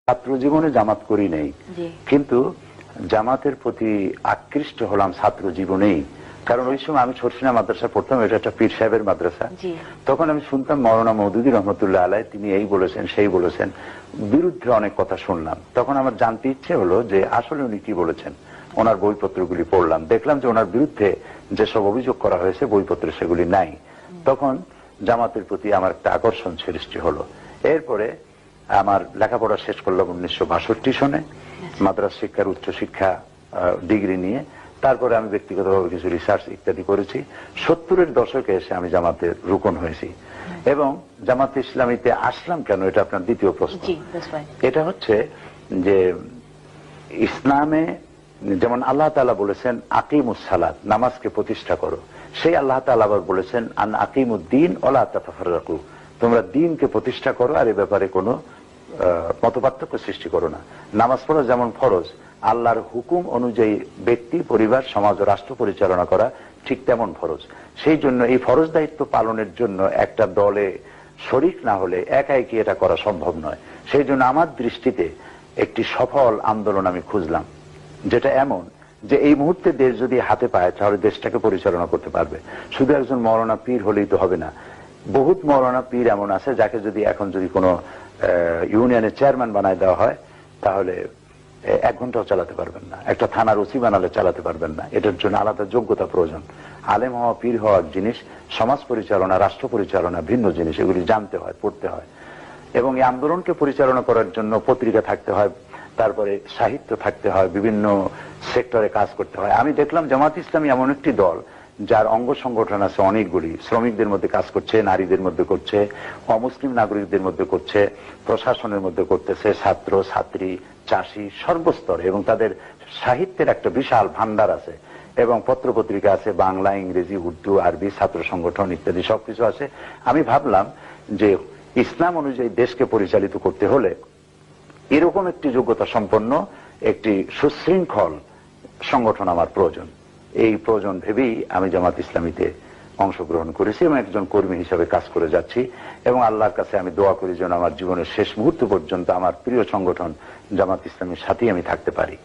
ছাত্র জীবনে জামাত করি নেই, কিন্তু জামাতের প্রতি আকৃষ্ট হলাম ছাত্র জীবনেই। কারণ ওই সময় আমি ছোটসিনা মাদ্রাসা পড়তাম, এটা একটা পীর সাহেবের মাদ্রাসা। তখন আমি শুনতাম মওলানা মওদুদী রহমতুল্লাহ আলাই তিনি এই বলেছেন সেই বলেছেন, বিরুদ্ধে অনেক কথা শুনলাম। তখন আমার জানতে ইচ্ছে হলো যে আসলে উনি কি বলেছেন। ওনার বইপত্রগুলি পড়লাম, দেখলাম যে ওনার বিরুদ্ধে যেসব অভিযোগ করা হয়েছে বইপত্রে সেগুলি নাই। তখন জামাতের প্রতি আমার একটা আকর্ষণ সৃষ্টি হলো। এরপরে আমার লেখাপড়া শেষ করলাম 1962 সনে, মাদ্রাসা শিক্ষার উচ্চশিক্ষা ডিগ্রি নিয়ে। তারপরে আমি ব্যক্তিগতভাবে কিছু রিসার্চ ইত্যাদি করেছি। 70-এর দশকে এসে আমি জামাতের রুকন হয়েছি। এবং জামাতে ইসলামীতে আসলাম কেন, এটা আপনার দ্বিতীয় প্রশ্ন। এটা হচ্ছে যে ইসলামে যেমন আল্লাহ তাআলা বলেছেন আকিমুস সালাত, নামাজকে প্রতিষ্ঠা করো, সেই আল্লাহ তাআলা আবার বলেছেন আন আকিমুদ্দিন ওয়ালা তাতাফাররাকু, তোমরা দিনকে প্রতিষ্ঠা করো আর এ ব্যাপারে কোনো মতপার্থক্য সৃষ্টি করো না। নামাজ পড়া যেমন ফরজ, আল্লাহর হুকুম অনুযায়ী ব্যক্তি, পরিবার, সমাজ ও রাষ্ট্র পরিচালনা করা ঠিক তেমন ফরজ। সেই জন্য এই ফরজ দায়িত্ব পালনের জন্য একটা দলে শরিক না হলে একাই কি এটা করা সম্ভব নয়। সেই জন্য আমার দৃষ্টিতে একটি সফল আন্দোলন আমি খুঁজলাম, যেটা এমন যে এই মুহূর্তে দেশ যদি হাতে পায় তাহলে দেশটাকে পরিচালনা করতে পারবে। শুধু একজন মওলানা পীর হলেই তো হবে না। বহুত মওলানা পীর এমন আছে যাকে যদি এখন যদি কোনো ইউনিয়নের চেয়ারম্যান বানায় দেওয়া হয় তাহলে 1 ঘন্টাও চালাতে পারবেন না। একটা থানার ওসি বানালে চালাতে পারবেন না। এটার জন্য আলাদা যোগ্যতা প্রয়োজন। আলেম হওয়া, পীর হওয়া জিনিস, সমাজ পরিচালনা, রাষ্ট্র পরিচালনা ভিন্ন জিনিস। এগুলি জানতে হয়, পড়তে হয়। এবং এই আন্দোলনকে পরিচালনা করার জন্য পত্রিকা থাকতে হয়, তারপরে সাহিত্য থাকতে হয়, বিভিন্ন সেক্টরে কাজ করতে হয়। আমি দেখলাম জামাত ইসলামী এমন একটি দল যার অঙ্গ সংগঠন আছে অনেকগুলি। শ্রমিকদের মধ্যে কাজ করছে, নারীদের মধ্যে করছে, অমুসলিম নাগরিকদের মধ্যে করছে, প্রশাসনের মধ্যে করতেছে, ছাত্র ছাত্রী, চাষি, সর্বস্তরে। এবং তাদের সাহিত্যের একটা বিশাল ভান্ডার আছে এবং পত্র পত্রিকা আছে, বাংলা, ইংরেজি, উর্দু, আরবি, ছাত্র সংগঠন ইত্যাদি সবকিছু আছে। আমি ভাবলাম যে ইসলাম অনুযায়ী দেশকে পরিচালিত করতে হলে এরকম একটি যোগ্যতা সম্পন্ন একটি সুশৃঙ্খল সংগঠন আমার প্রয়োজন। এই প্রয়োজন ভেবেই আমি জামাত ইসলামীতে অংশগ্রহণ করেছি এবং একজন কর্মী হিসাবে কাজ করে যাচ্ছি। এবং আল্লাহর কাছে আমি দোয়া করি যেন আমার জীবনের শেষ মুহূর্ত পর্যন্ত আমার প্রিয় সংগঠন জামাত ইসলামীর সাথেই আমি থাকতে পারি।